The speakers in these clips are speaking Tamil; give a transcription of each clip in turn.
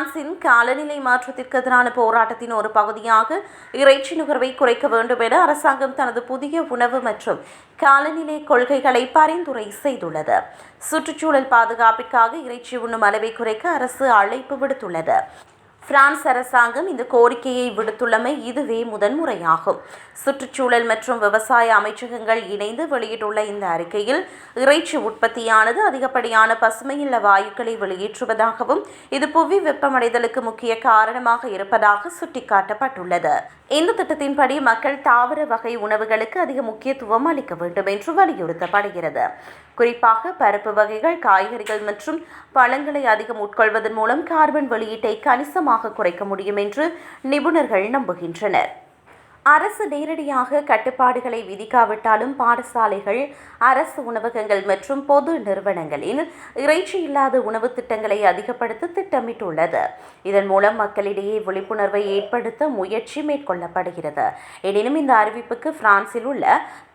பிரான்சின் காலநிலை மாற்றத்திற்கு எதிரான போராட்டத்தின் ஒரு பகுதியாக இறைச்சி நுகர்வை குறைக்க வேண்டும் என அரசாங்கம் தனது புதிய உணவு மற்றும் காலநிலை கொள்கைகளை பரிந்துரை செய்துள்ளது. சுற்றுச்சூழல் பாதுகாப்பிற்காக இறைச்சி உண்ணும் அளவை குறைக்க அரசு அழைப்பு விடுத்துள்ளது. பிரான்ஸ் அரசாங்கம் இந்த கோரிக்கையை விடுத்துள்ளமை இதுவே முதன்முறையாகும். சுற்றுச்சூழல் மற்றும் விவசாய அமைச்சகங்கள் இணைந்து வெளியிட்டுள்ள இந்த அறிக்கையில் இறைச்சி உற்பத்தியானது அதிகப்படியான பசுமையில்ல வாயுக்களை வெளியேற்றுவதாகவும் இது புவி வெப்பமடைதலுக்கு முக்கிய காரணமாக இருப்பதாக சுட்டிக்காட்டப்பட்டுள்ளது. இந்த திட்டத்தின்படி மக்கள் தாவர வகை உணவுகளுக்கு அதிக முக்கியத்துவம் அளிக்க வேண்டும் என்று வலியுறுத்தப்படுகிறது. குறிப்பாக பருப்பு வகைகள், காய்கறிகள் மற்றும் பழங்களை அதிகம் உட்கொள்வதன் மூலம் கார்பன் வெளியீட்டை கணிசமாக குறைக்க முடியும் என்று நிபுணர்கள் நம்புகின்றனர். அரசு நேரடியாக கட்டுப்பாடுகளை விதிக்காவிட்டாலும் பாடசாலைகள், அரசு உணவகங்கள் மற்றும் பொது நிறுவனங்களின் இறைச்சி இல்லாத உணவு திட்டங்களை அதிகப்படுத்த திட்டமிட்டுள்ளது. இதன் மூலம் மக்களிடையே விழிப்புணர்வை ஏற்படுத்த முயற்சி மேற்கொள்ளப்படுகிறது. எனினும் இந்த அறிவிப்புக்கு பிரான்சில் உள்ள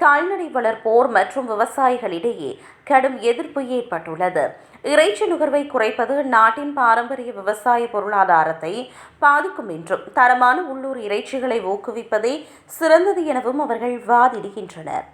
கால்நடை வளர்ப்போர் மற்றும் விவசாயிகளிடையே கடும் எதிர்ப்பு ஏற்பட்டுள்ளது. இறைச்சி நுகர்வை குறைப்பது நாட்டின் பாரம்பரிய விவசாய பொருளாதாரத்தை பாதிக்கும் என்றும் தரமான உள்ளூர் இறைச்சிகளை ஊக்குவிப்பதே சிறந்தது எனவும் அவர்கள் வாதிடுகின்றனர்.